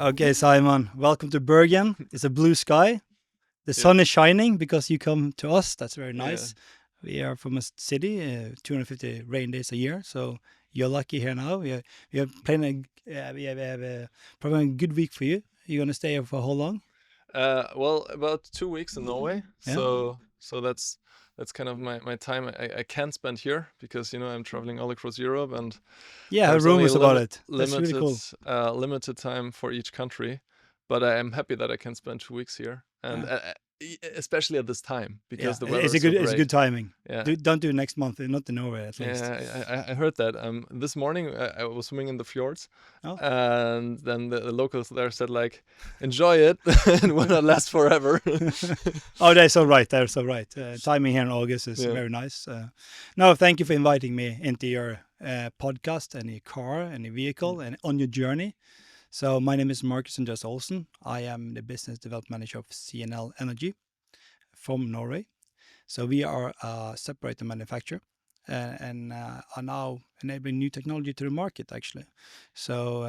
Okay, Simon, welcome to Bergen. It's a blue sky. The Yeah, sun is shining because you come to us. That's very yeah, nice. We are from a city, 250 rain days a year, so you're lucky here now. We have planning. We have probably a good week for you. You're gonna stay here for how long? well, about 2 weeks in Norway. Yeah, So that's kind of my time I can spend here because I'm traveling all across Europe and yeah. I heard there's only a rumors about limit it. That's really limited cool. limited time for each country. But I am happy that I can spend 2 weeks here, and Yeah. especially at this time Yeah, because the weather is so it's a good great. timing. Yeah. Don't do it next month, not in Norway at least. Yeah, I heard that. This morning I was swimming in the fjords, Oh. and then the locals there said like, "Enjoy it, it will not last forever." Oh, they're so right. They're so right. Timing here in August is Yeah. very nice. No, thank you for inviting me into your podcast and your car and your vehicle and on your journey. So my name is Marcus and Just Olsen. I am the business development manager of ZNL Energy from Norway. So we are a separator manufacturer and are now enabling new technology to the market actually. So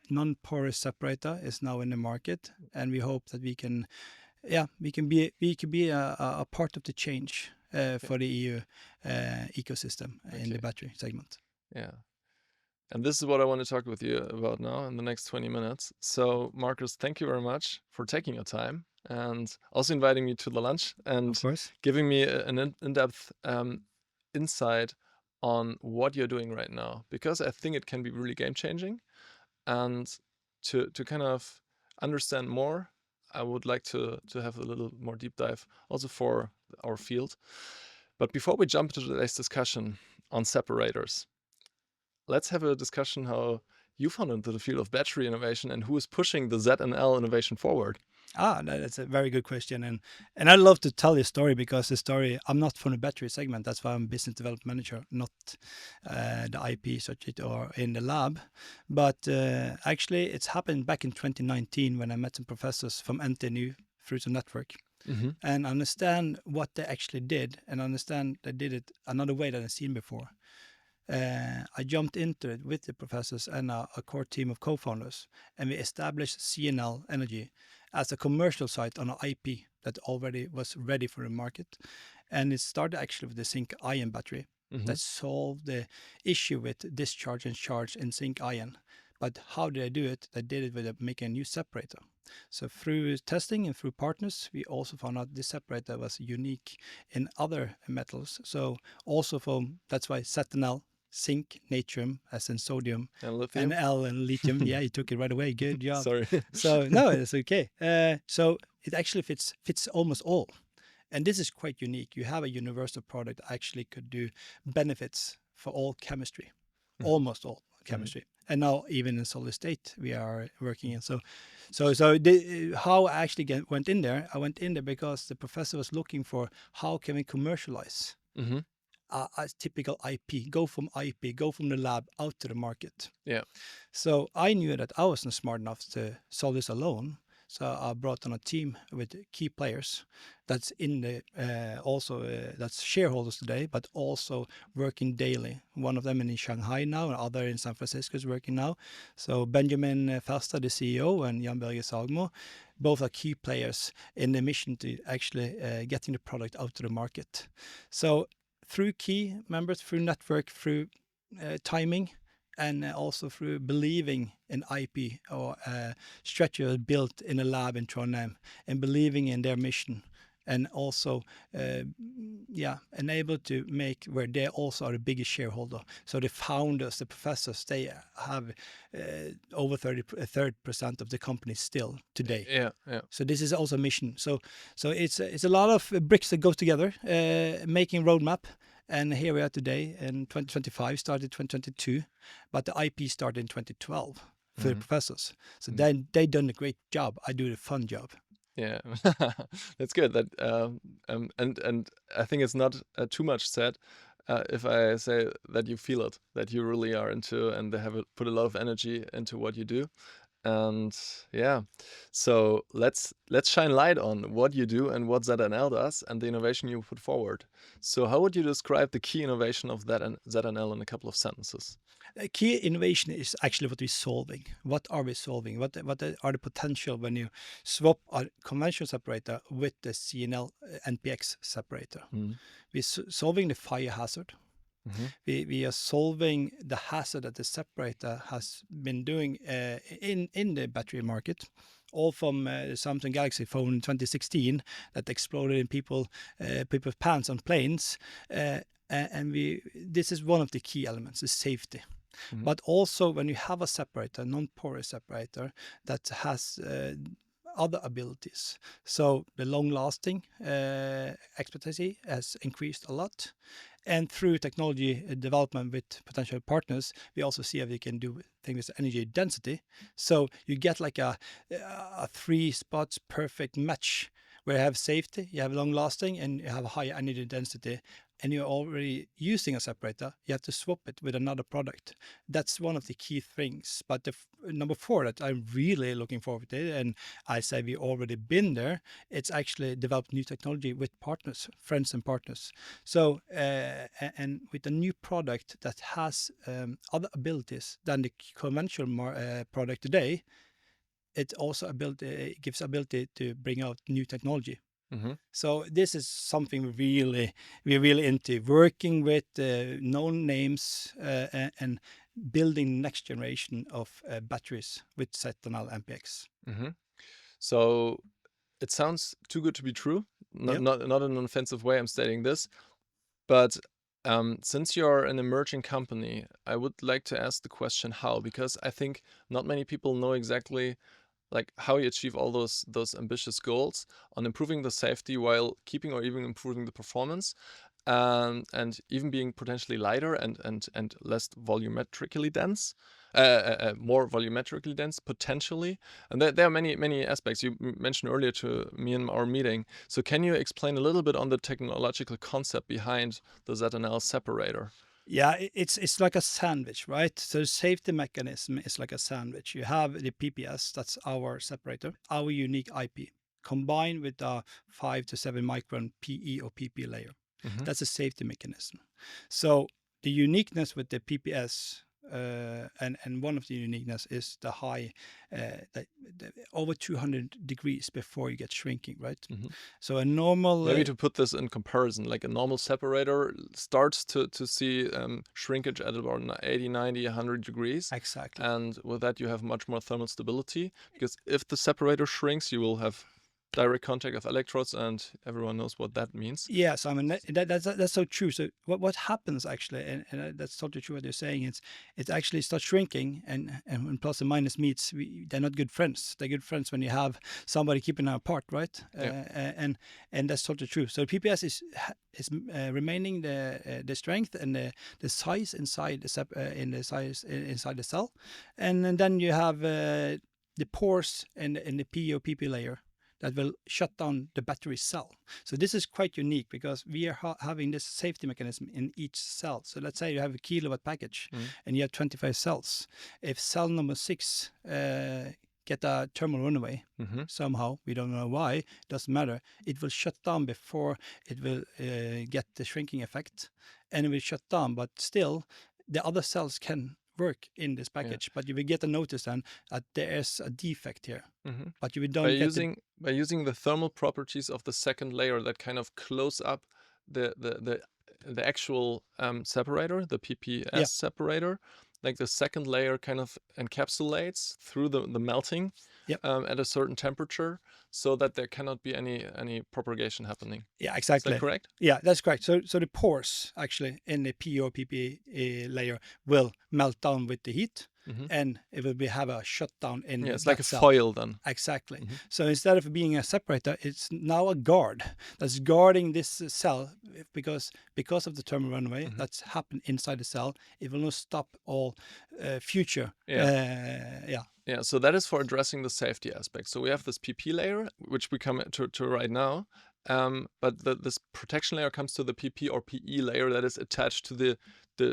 non-porous separator is now in the market, and we hope that we can be a part of the change Yeah. for the EU ecosystem in the Okay. battery segment. Yeah. And this is what I want to talk with you about now in the next 20 minutes. So, Marcus, thank you very much for taking your time and also inviting me to the lunch Of and course. giving me an in-depth insight on what you're doing right now, because I think it can be really game changing. And to kind of understand more, I would like to have a little more deep dive also for our field. But before we jump into today's discussion on separators, let's have a discussion how you found into the field of battery innovation and who is pushing the ZNL innovation forward. That's a very good question, and I'd love to tell you a story because the story I'm not from the battery segment. That's why I'm business development manager, not the IP such it or in the lab. But actually, it's happened back in 2019 when I met some professors from NTNU through the network Mm-hmm. and understand what they actually did and understand they did it another way than I've seen before. I jumped into it with the professors and a core team of co-founders, and we established CNL Energy as a commercial site on an IP that already was ready for the market. And it started actually with the zinc ion battery Mm-hmm. that solved the issue with discharge and charge in zinc ion. But how did they do it? They did it with making a new separator. So through testing and through partners, we also found out this separator was unique in other metals. So also from that's why ZNL, zinc, natrium, as in sodium, And and lithium. L and lithium. Yeah, you took it right away. Good job. Sorry. So no, it's okay. So it actually fits almost all, and this is quite unique. You have a universal product that actually could do benefits for all chemistry, Mhm, almost all mhm, chemistry. And now even in solid state we are working mhm, in. How I actually went in there, I went in there because the professor was looking for how can we commercialize mhm. a typical IP, go from IP, go from the lab out to the market. Yeah. So I knew that I wasn't smart enough to solve this alone. So I brought on a team with key players that's in the that's shareholders today, but also working daily. One of them in Shanghai now, and other in San Francisco is working now. So Benjamin Fasta, the CEO, and Jan Berge Sagmo, both are key players in the mission to actually getting the product out to the market. So through key members, through network, through timing, and also through believing in IP or structure built in a lab in Trondheim and believing in their mission, and also enabled to make where they also are the biggest shareholder. So the founders, the professors, they have over 30% of the company still today. Yeah. Yeah. So this is also a mission. So it's a lot of bricks that go together, making roadmap. And here we are today in 2025, started 2022, but the IP started in 2012 for the Mhm, professors. So mhm. then they done a great job. I do the fun job. Yeah. That's good. That and I think it's not too much said if I say that you feel it, that you really are into and they have put a lot of energy into what you do. And yeah, so let's shine light on what you do and what ZNL does and the innovation you put forward. So how would you describe the key innovation of that and ZNL in a couple of sentences? A key innovation is actually what we're solving. What are we solving? What are the potential when you swap a conventional separator with the CNL NPX separator? Mm. We're solving the fire hazard. Mm-hmm. We are solving the hazard that the separator has been doing in the battery market, all from the Samsung Galaxy phone in 2016 that exploded in people's pants on planes. And this is one of the key elements, is safety. Mm-hmm. But also when you have a separator, non-porous separator, that has other abilities. So the long-lasting expertise has increased a lot. And through technology development with potential partners, we also see if we can do things with energy density. So you get like a 3 spots perfect match where you have safety, you have long lasting, and you have a high energy density, and you're already using a separator, you have to swap it with another product. That's one of the key things. But the number 4 that I'm really looking forward to, and I say we already been there, it's actually developed new technology with partners, friends and partners. So, and with a new product that has other abilities than the conventional product today, it also gives ability to bring out new technology. Mm-hmm. So this is something we're really into, working with known names and building next generation of batteries with ZNL MPX. Mm-hmm. So it sounds too good to be true. Yeah. Not in an offensive way I'm stating this, but since you're an emerging company, I would like to ask the question how, because I think not many people know exactly like how you achieve all those ambitious goals on improving the safety while keeping or even improving the performance, and even being potentially lighter and less volumetrically dense, more volumetrically dense potentially. And there are many aspects you mentioned earlier to me in our meeting. So can you explain a little bit on the technological concept behind the ZNL separator? Yeah, it's like a sandwich, right? So the safety mechanism is like a sandwich. You have the PPS, that's our separator, our unique IP, combined with a 5 to 7 micron PE or PP layer. Mm-hmm. That's a safety mechanism. So the uniqueness with the PPS, and one of the uniqueness is the high, over 200 degrees before you get shrinking, right? Mm-hmm. So a normal Maybe to put this in comparison, like a normal separator starts to see shrinkage at about 80, 90, 100 degrees. exactly. And with that, you have much more thermal stability, because if the separator shrinks, you will have direct contact of electrodes, and everyone knows what that means. Yes, I mean that's so true. So what happens actually, and that's totally true what you're saying. It actually starts shrinking, and when plus and minus meets, they're not good friends. They're good friends when you have somebody keeping them apart, right? Yeah. And that's totally true. So PPS is remaining the strength and the size inside inside the cell, and then you have the pores in the PE or PP layer that will shut down the battery cell. So this is quite unique because we are having this safety mechanism in each cell. So let's say you have a kilowatt package and you have 25 cells. If cell number 6 get a thermal runaway, somehow, we don't know why, doesn't matter, it will shut down before it will get the shrinking effect, and it will shut down, but still the other cells can work in this package, but you will get a notice then that there is a defect here. But you don't get by using the thermal properties of the second layer that kind of close up the actual separator, the PPS separator, like the second layer kind of encapsulates through the melting at a certain temperature, so that there cannot be any propagation happening. Yeah, exactly. Is that correct? Yeah, that's correct. So the pores actually in the PE or PP layer will melt down with the heat, and it will have a shutdown in it's that like a cell. foil then. Exactly. So instead of being a separator, it's now a guard that's guarding this cell because of the thermal runaway that's happened inside the cell. It will not stop all future. Yeah, so that is for addressing the safety aspect. So we have this PP layer, which we come to right now, but this protection layer comes to the PP or PE layer that is attached to the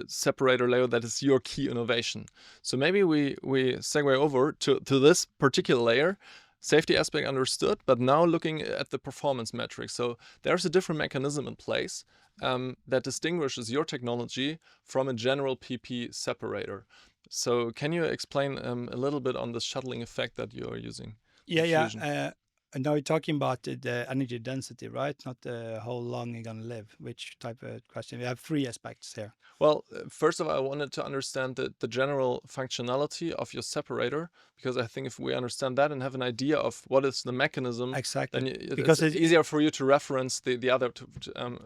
separator layer that is your key innovation. So maybe we segue over to this particular layer. Safety aspect understood, but now looking at the performance metrics. So there's a different mechanism in place that distinguishes your technology from a general PP separator. So can you explain a little bit on the shuttling effect that you're using? Diffusion. And now you're talking about the energy density, right? Not how long you're gonna live. Which type of question? We have three aspects here. Well, first of all, I wanted to understand the general functionality of your separator, because I think if we understand that and have an idea of what is the mechanism, Exactly. then Because it's easier for you to reference the other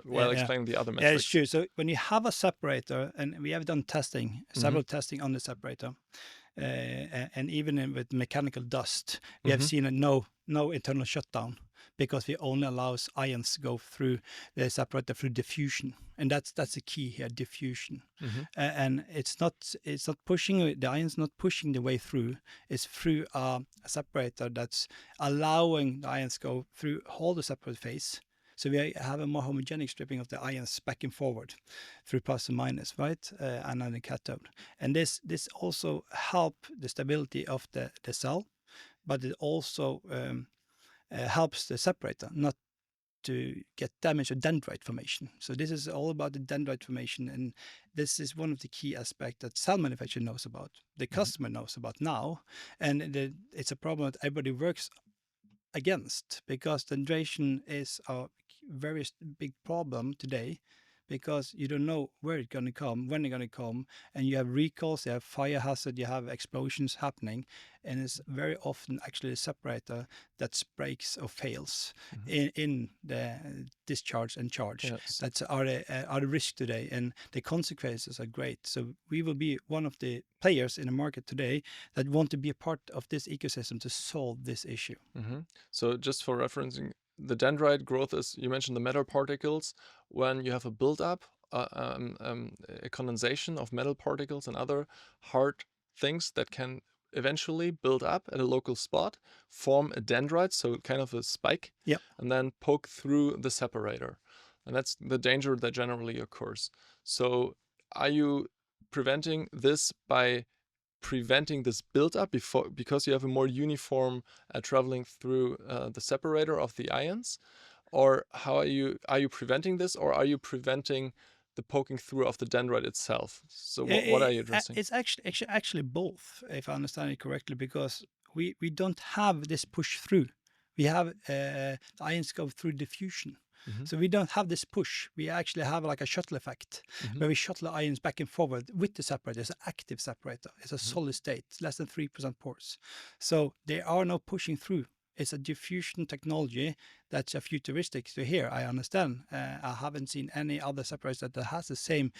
while yeah. explaining the other Yeah, it's metrics. true. So when you have a separator, and we have done testing, several testing on the separator, and even with mechanical dust, we have seen no internal shutdown because we only allows ions to go through the separator through diffusion, and that's the key here, diffusion. And it's not pushing the ions, not pushing the way through. It's through a separator that's allowing the ions go through all the separate phase. So we have a more homogenic stripping of the ions back and forward through plus and minus, right? Anode and cathode. And this also help the stability of the cell, but it also helps the separator not to get damage or dendrite formation. So this is all about the dendrite formation, and this is one of the key aspects that cell manufacturer knows about, the customer knows about now, and it's a problem that everybody works against, because dendration is a very big problem today, because you don't know where it's going to come, when it's going to come, and you have recalls, you have fire hazard, you have explosions happening, and it's very often actually the separator that breaks or fails in the discharge and charge. Yes. That's are the risk today, and the consequences are great. So we will be one of the players in the market today that want to be a part of this ecosystem to solve this issue. So just for referencing, the dendrite growth is, you mentioned the metal particles. When you have a buildup, a condensation of metal particles and other hard things that can eventually build up at a local spot, form a dendrite, so kind of a spike, Yep. and then poke through the separator. And that's the danger that generally occurs. So are you preventing this by preventing this buildup because you have a more uniform traveling through the separator of the ions? Or how are you preventing this, or are you preventing the poking through of the dendrite itself? So what are you addressing? It's actually both, if I understand it correctly, because we don't have this push through. We have the ions go through diffusion. So we don't have this push. We actually have like a shuttle effect where we shuttle the ions back and forward with the separator. It's an active separator. It's a solid state. It's less than 3% pores. So there are no pushing through. It's a diffusion technology that's a futuristic to here. I understand. I haven't seen any other separator that has the same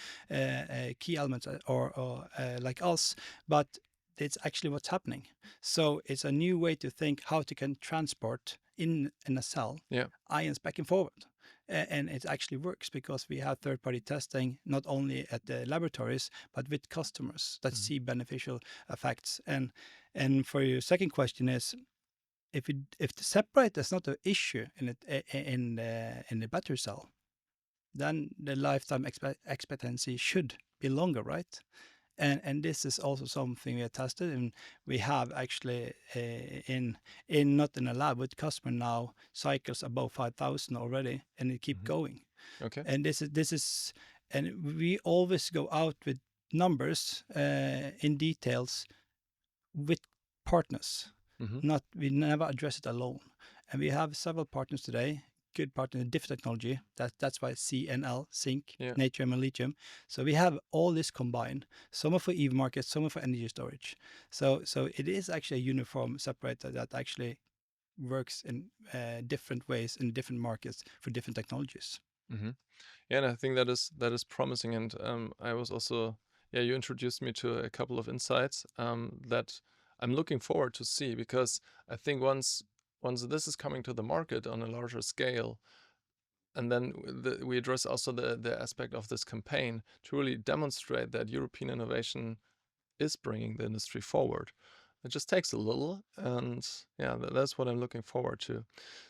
key elements or like us, but it's actually what's happening. So it's a new way to think how to can transport in a cell ions back and forward. And it actually works because we have third-party testing, not only at the laboratories, but with customers that see beneficial effects. And for your second question is, if the separator is not an issue in the battery cell, then the lifetime expectancy should be longer, right? And this is also something we have tested, and we have actually in not in a lab with customer now cycles above 5,000 already, and it keep going. Okay. And this is and we always go out with numbers in details with partners. We never address it alone, and we have several partners today. Good partner in different technology. That's why ZNL, zinc, natrium, and lithium. So we have all this combined. Some are for EV markets, some are for energy storage. So it is actually a uniform separator that actually works in different ways in different markets for different technologies. Yeah, and I think that is promising. And I was also, you introduced me to a couple of insights that I'm looking forward to see, because I think once this is coming to the market on a larger scale, and then we address also the aspect of this campaign to really demonstrate that European innovation is bringing the industry forward. It just takes a little, and yeah, that's what I'm looking forward to.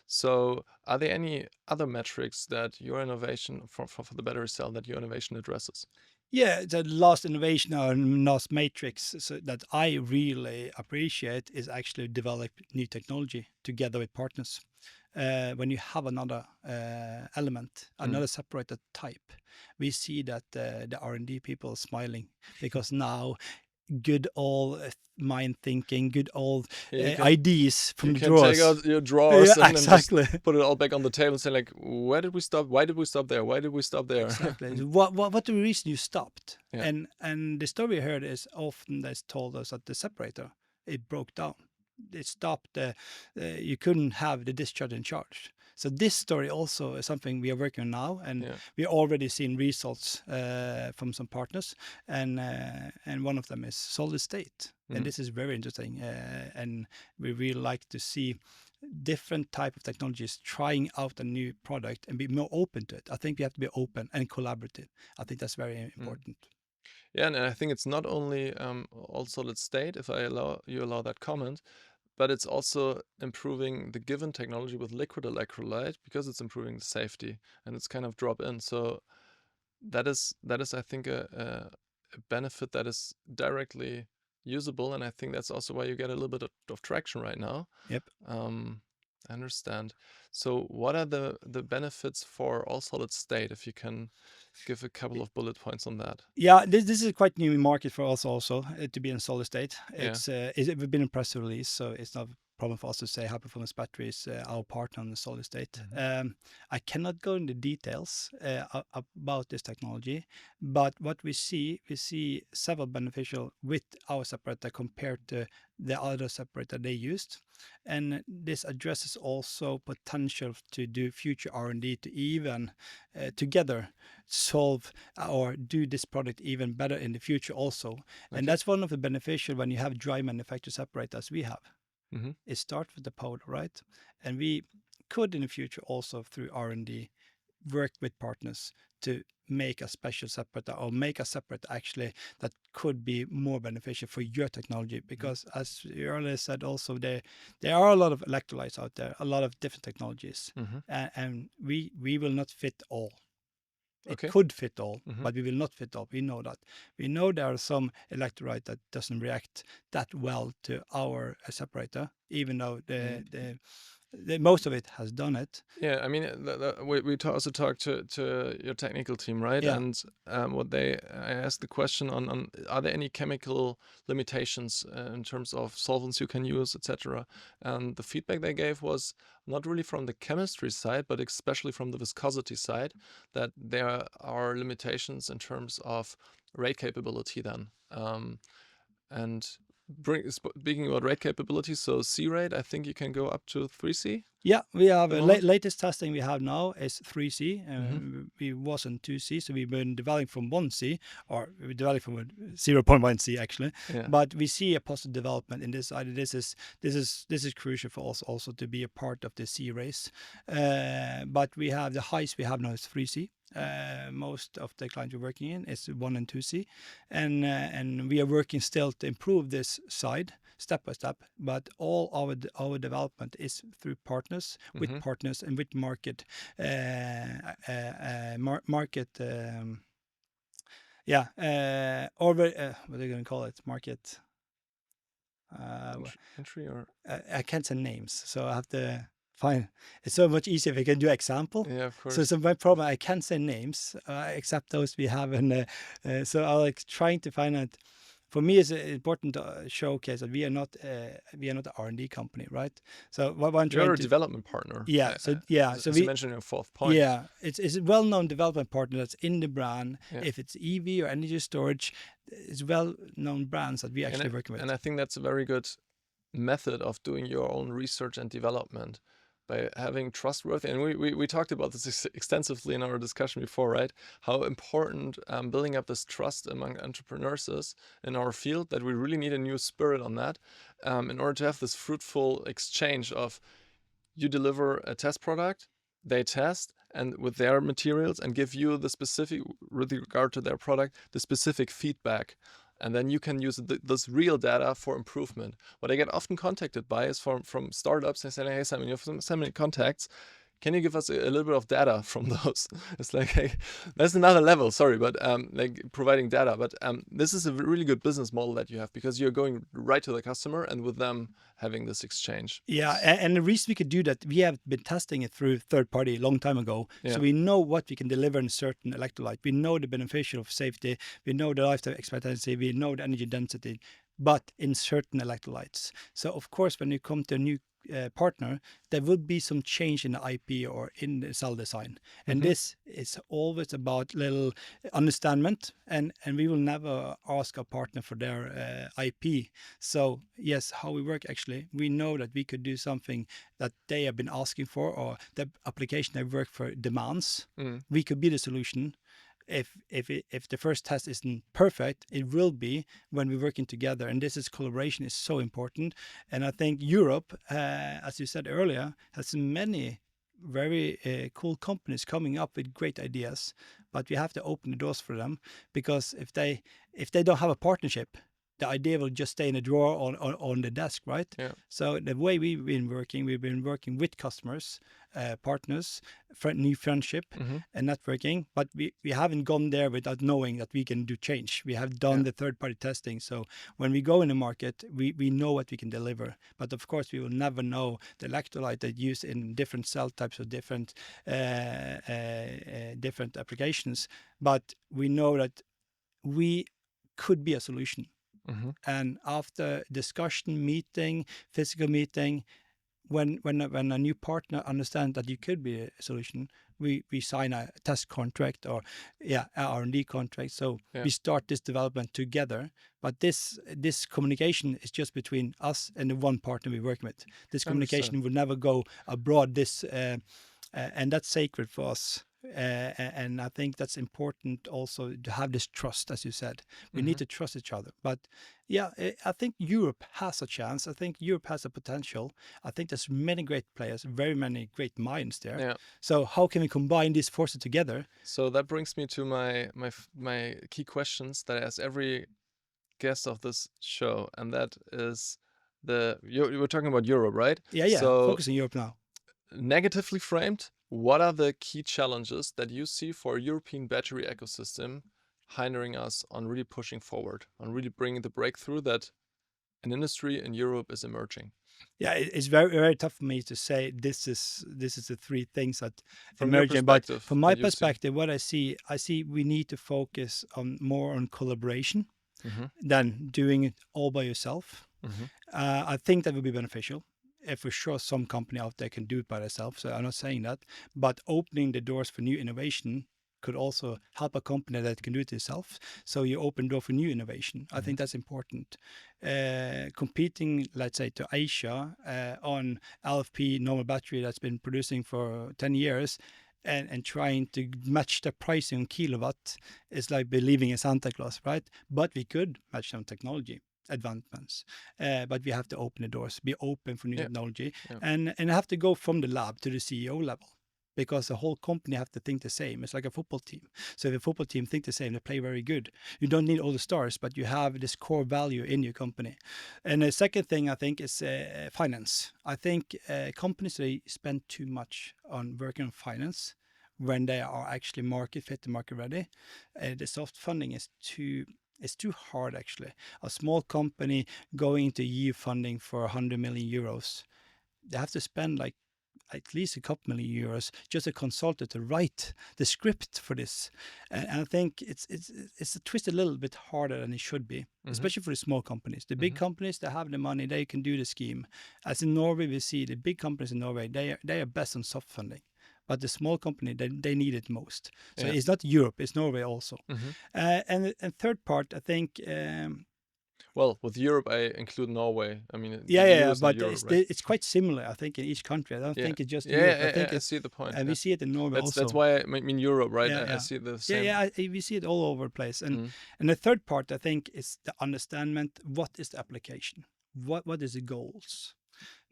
So, are there any other metrics that your innovation for the battery cell that your innovation addresses? Yeah, the last innovation or last matrix that I really appreciate is actually develop new technology together with partners. When you have another element, another separated type, we see that the R&D people are smiling because now good old mind thinking, good old Yeah, ideas from you the can take drawers. out your Yeah, drawers and just exactly. put it all back on the table and say like, where did we stop? Why did we stop there? Why did we stop there? Exactly. And What the reason you stopped? yeah. And the story we heard is often that's told us that the separator it broke down. It stopped. You couldn't have the discharge and charge. So this story also is something we are working on now, and Yeah. we already seen results from some partners, and one of them is solid state, and this is very interesting, and we really like to see different type of technologies trying out a new product and be more open to it. I think we have to be open and collaborative. I think that's very important. Yeah, and I think it's not only all solid state, if I allow that comment, but it's also improving the given technology with liquid electrolyte because it's improving the safety and it's kind of drop in. So that is I think a benefit that is directly usable, and I think that's also why you get a little bit of traction right now. Yep. I understand. So what are the benefits for all solid state, if you can give a couple of bullet points on that? Yeah, this is quite new market for us also to be in solid state. Yeah. We've been in press release, so it's not a problem for us to say high performance battery is our partner on the solid state. I cannot go into details about this technology, but what we see several beneficial with our separator compared to the other separator they used, and this addresses also potential to do future R&D to even together solve or do this product even better in the future also. And that's one of the beneficial when you have dry manufactured separator as we have. It starts with the powder, right? And we could in the future also through R&D work with partners to make a special separator or make a separator actually that could be more beneficial for your technology, because as you earlier said also there are a lot of electrolytes out there, a lot of different technologies, and we will not fit all. It could fit all, but we will not fit all. We know that. We know there are some electrolyte that doesn't react that well to our separator, even though the most of it has done it. Yeah, I mean, we also talked to your technical team, right? Yeah. And I asked the question on are there any chemical limitations in terms of solvents you can use, etc. And the feedback they gave was not really from the chemistry side, but especially from the viscosity side, that there are limitations in terms of rate capability then. And speaking about rate capability, so C rate, I think you can go up to 3C. Yeah, we have the moment? latest testing we have now is 3C. We wasn't 2C, so we've been developing from 1C, or we're developing from 0.1C actually. Yeah. But we see a positive development in this. This is crucial for us also to be a part of the C race. But we have the highest we have now is 3C. Most of the clients we're working in is 1 and 2C, and we are working still to improve this side step by step. But all our development is through partners, with partners, and with market market. What are you going to call it? Market. Entry or I can't say names, so I have to find. It's so much easier if I can do example. yeah, of course. So my problem, I can't say names except those we have, and so I like trying to find out. For me, it's important to showcase that we are not an R&D company, right? So what I'm trying You're a to development partner. yeah, so yeah, so as we you mentioned in your fourth point. yeah, it's a well-known development partner that's in the brand. Yeah. If it's EV or energy storage, it's well-known brands that we actually working with. And I think that's a very good method of doing your own research and development by having trustworthy, and we talked about this extensively in our discussion before, right? How important building up this trust among entrepreneurs is in our field, that we really need a new spirit on that in order to have this fruitful exchange of you deliver a test product, they test, and with their materials, and give you the specific, with regard to their product, the specific feedback and then you can use this real data for improvement. What I get often contacted by is from startups. They say, hey Simon, you have so many contacts, can you give us a little bit of data from those? It's like, hey, that's another level, sorry, but like providing data. But this is a really good business model that you have, because you're going right to the customer and with them having this exchange. Yeah, and the reason we could do that, we have been testing it through third party a long time ago. Yeah. So we know what we can deliver in a certain electrolyte. We know the beneficial of safety. We know the lifetime expectancy. We know the energy density, but in certain electrolytes. So of course, when you come to a new partner, there will be some change in the IP or in the cell design. And this is always about little understanding, and we will never ask a partner for their IP. So yes, how we work actually, we know that we could do something that they have been asking for, or the application they work for demands. We could be the solution. If the first test isn't perfect, it will be when we're working together. And this is collaboration is so important. And I think Europe, as you said earlier, has many very cool companies coming up with great ideas, but we have to open the doors for them, because if they don't have a partnership, the idea will just stay in a drawer on the desk, right? Yeah. So the way we've been working with customers, partners, new friendship and networking, but we haven't gone there without knowing that we can do change. We have done the third-party testing. So when we go in the market, we know what we can deliver. But of course, we will never know the electrolyte that used in different cell types or different different applications. But we know that we could be a solution. And after discussion, meeting, physical meeting, when a new partner understands that you could be a solution, we sign a test contract or R&D contract. So we start this development together. But this communication is just between us and the one partner we're working with. This communication will never go abroad. And that's sacred for us. And I think that's important also to have this trust, as you said. We need to trust each other. But yeah, I think Europe has a chance. I think Europe has a potential. I think there's many great players, very many great minds there. Yeah. So how can we combine these forces together? So that brings me to my key questions that I ask every guest of this show, and that is you were talking about Europe, right? Yeah. So, focus on Europe now. Negatively framed, what are the key challenges that you see for a European battery ecosystem hindering us on really pushing forward, on really bringing the breakthrough that an industry in Europe is emerging? Yeah, it's very, very tough for me to say this is the three things that From your emerging. But perspective, from my that you see. perspective, what I see we need to focus more on collaboration than doing it all by yourself. I think that would be beneficial. For sure, some company out there can do it by themselves. So I'm not saying that, but opening the doors for new innovation could also help a company that can do it itself. So you open door for new innovation. I think that's important. Competing, let's say, to Asia on LFP normal battery that's been producing for 10 years and trying to match the pricing on kilowatt is like believing in Santa Claus, right? But we could match some technology advancements, but we have to open the doors, be open for new technology, and have to go from the lab to the CEO level, because the whole company have to think the same. It's like a football team. So if the football team think the same, they play very good. You don't need all the stars, but you have this core value in your company. And the second thing I think is finance. I think companies, they spend too much on working on finance when they are actually market fit and market ready. The soft funding is too hard, actually. A small company going into EU funding for 100 million euros, they have to spend like at least a couple million euros just a consultant to write the script for this. And I think it's twisted a little bit harder than it should be, especially for the small companies. The big companies, they have the money, they can do the scheme. As in Norway, we see the big companies in Norway, they are best on soft funding. But the small company, they need it most. So it's not Europe, it's Norway also. And third part, I think... well, with Europe, I include Norway. I mean, but Europe, right? it's quite similar, I think, in each country. I don't think it's just Europe. I think I see the point. And we see it in Norway also. That's why I mean Europe, right? I see the same. We see it all over the place. And the third part, I think, is the understanding. What is the application? What is the goals?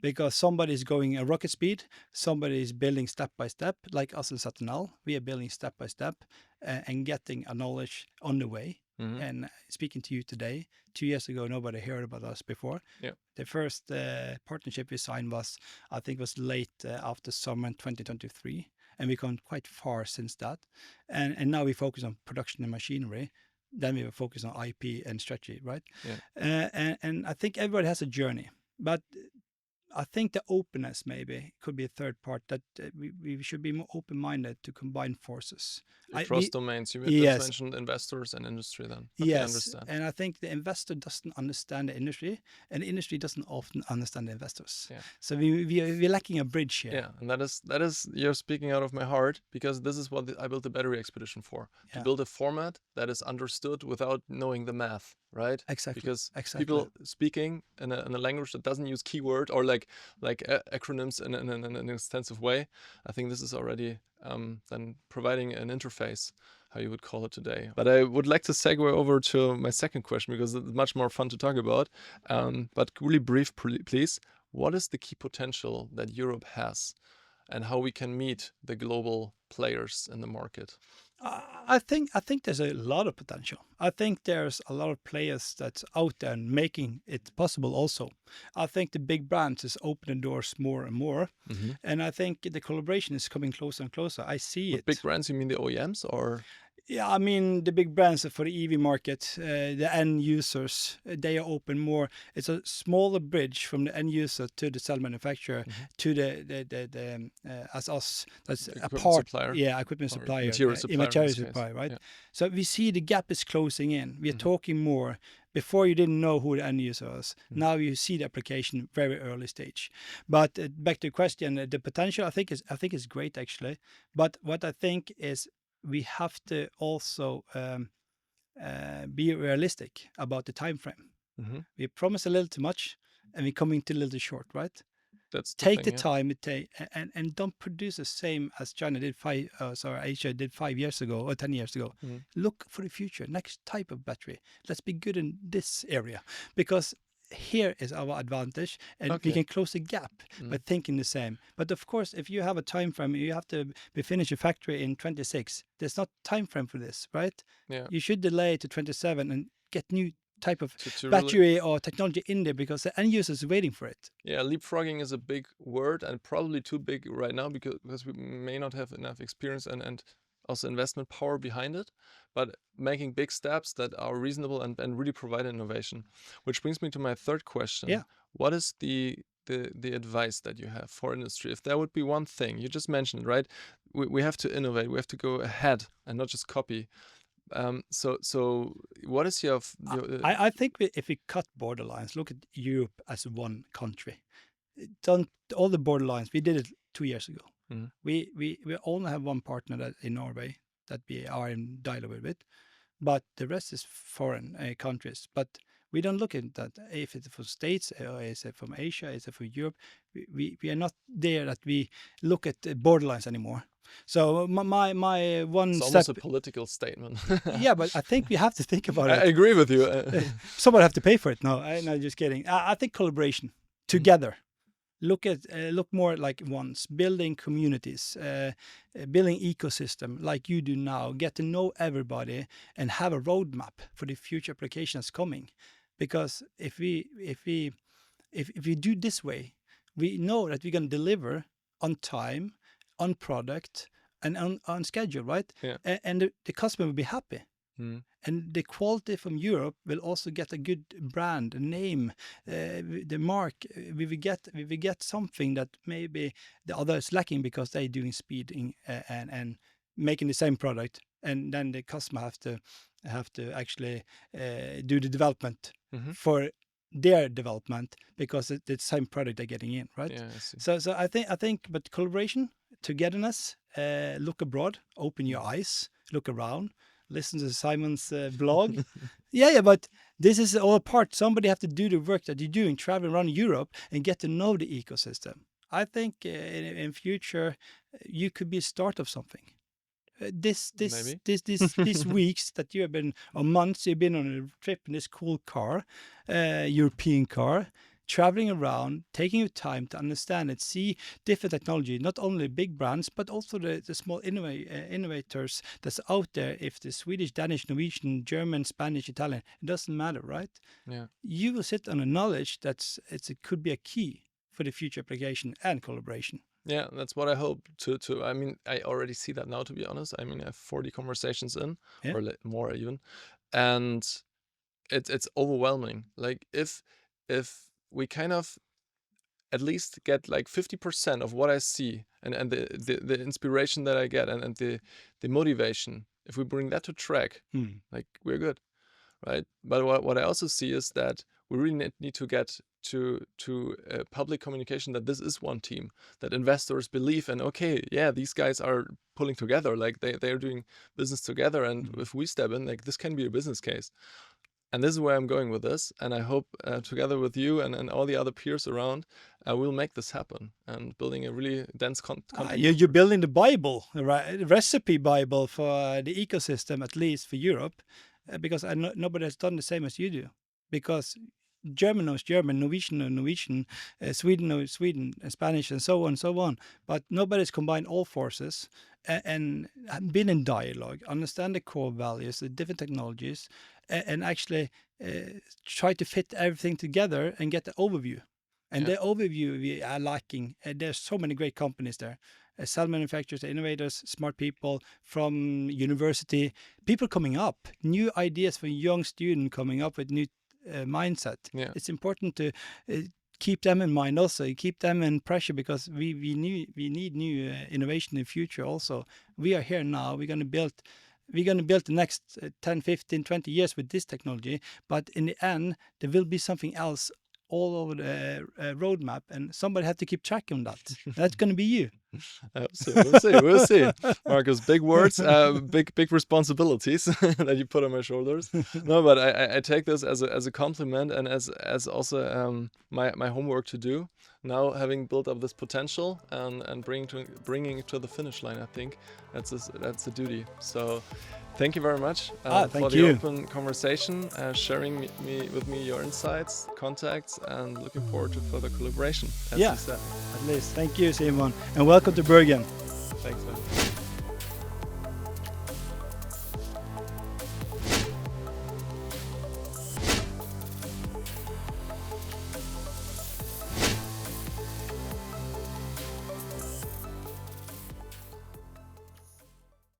Because somebody is going at rocket speed, somebody is building step by step, like us in ZNL. We are building step by step and getting a knowledge on the way. And speaking to you today, 2 years ago, nobody heard about us before. Yeah. The first partnership we signed was, I think, was late after summer 2023, and we've gone quite far since that. And now we focus on production and machinery. Then we will focus on IP and strategy, right? Yeah. And I think everybody has a journey, but I think the openness maybe could be a third part, that we should be more open-minded to combine forces. Across domains, you just Yes, mentioned investors and industry then. Okay, yes, understand. and I think the investor doesn't understand the industry, and the industry doesn't often understand the investors. Yeah. So we're lacking a bridge here. Yeah, and that is you're speaking out of my heart, because this is what I built the battery expedition for. To Yeah. build a format that is understood without knowing the math, right? Exactly. Because Exactly. people speaking in a language that doesn't use keyword or like acronyms in an extensive way, I think this is already then providing an interface, how you would call it today. But I would like to segue over to my second question, because it's much more fun to talk about. But really brief, please. What is the key potential that Europe has, and how we can meet the global players in the market? I think there's a lot of potential. I think there's a lot of players that's out there and making it possible also. I think the big brands is opening doors more and more. And I think the collaboration is coming closer and closer. I see With it. big brands, you mean the OEMs or? Yeah, I mean, the big brands for the EV market, the end users, they are open more. It's a smaller bridge from the end user to the cell manufacturer to the as us. That's a Equipment part. supplier. Yeah, equipment Or supplier, material supplier in material this case. supplier, right? Yeah. So we see the gap is closing in. We are talking more. Before you didn't know who the end user was. Now you see the application very early stage. But back to the question, the potential I think is great actually. But what I think is we have to also be realistic about the time frame. We promise a little too much, and we're coming too little short, right? That's the Take thing, the time it take, and don't produce the same as China did Asia did 5 years ago or 10 years ago. Look for the future, next type of battery. Let's be good in this area, because here is our advantage, and we can close the gap by thinking the same. But of course, if you have a time frame, you have to be finished a factory in 26. There's not time frame for this, right? Yeah. You should delay to 27 and get new type of To battery really, or technology in there, because the end user is waiting for it. yeah, leapfrogging is a big word, and probably too big right now, because we may not have enough experience and also investment power behind it, but making big steps that are reasonable and really provide innovation. Which brings me to my third question. Yeah. What is the advice that you have for industry? If there would be one thing, you just mentioned, right? We have to innovate, we have to go ahead and not just copy. So what is your I think if we cut borderlines, look at Europe as one country. Don't all the borderlines. We did it 2 years ago. We only have one partner that in Norway that we are in dialogue with, but the rest is foreign countries. But we don't look at that. If it's from States, or is it from Asia, is it from Europe? We are not there that we look at the borderlines anymore. So my one it's step. almost a political statement. Yeah, but I think we have to think about it. I agree with you. Someone have to pay for it. No, I'm just kidding. I think collaboration together. Look more like once, building communities, building ecosystem like you do now. Get to know everybody and have a roadmap for the future applications coming. Because if we do this way, we know that we're going to deliver on time, on product, and on schedule, right? Yeah. And the customer will be happy. And the quality from Europe will also get a good brand, a name, the mark. We will get something that maybe the other is lacking, because they're doing speeding and making the same product, and then the customer have to actually do the development for their development, because it's the same product they're getting in, right? Yeah, I see. So I think, but collaboration, togetherness, look abroad, open your eyes, look around. Listen to Simon's blog. Yeah, but this is all part. Somebody have to do the work that you're doing, travel around Europe and get to know the ecosystem. I think in future you could be a start of something. These weeks that you have been, or months you've been on a trip in this cool car, European car. traveling around, taking your time to understand it, see different technology, not only big brands, but also the small innovators that's out there. If the Swedish, Danish, Norwegian, German, Spanish, Italian, it doesn't matter, right? Yeah. You will sit on a knowledge it could be a key for the future application and collaboration. Yeah, that's what I hope to. I mean, I already see that now, to be honest. I mean, I have 40 conversations in, Yeah. or more even, and it's overwhelming. Like if we kind of at least get like 50% of what I see and the inspiration that I get and the motivation, if we bring that to track, like we're good, right? But what I also see is that we really need to get to public communication that this is one team, that investors believe and okay, yeah, these guys are pulling together, like they're doing business together, and if we step in, like this can be a business case. And this is where I'm going with this. And I hope together with you and all the other peers around, we'll make this happen and building a really dense content. You're building the Bible, right? Recipe Bible for the ecosystem, at least for Europe, because nobody has done the same as you do. Because German knows German, Norwegian knows Norwegian, Sweden knows Sweden, Spanish, and so on. But nobody's combined all forces and been in dialogue, understand the core values, the different technologies, and actually try to fit everything together and get the overview. And the overview we are lacking. There's so many great companies there. Cell manufacturers, innovators, smart people from university, people coming up, new ideas for young students coming up with new mindset. Yeah. It's important to keep them in mind also, keep them in pressure, because we need new innovation in the future also. We are here now, we're going to build the next 10, 15, 20 years with this technology, but in the end, there will be something else all over the roadmap, and somebody had to keep track on that. That's going to be you. We'll see. Marcus, big words, big responsibilities that you put on my shoulders. No, but I take this as a compliment and as also my homework to do. Now, having built up this potential and bringing it to the finish line, I think that's a duty. So, thank you very much for the open conversation, sharing with me your insights, contacts, and looking forward to further collaboration. As you said. At least. Thank you, Simon, and welcome to Bergen. Thanks, man.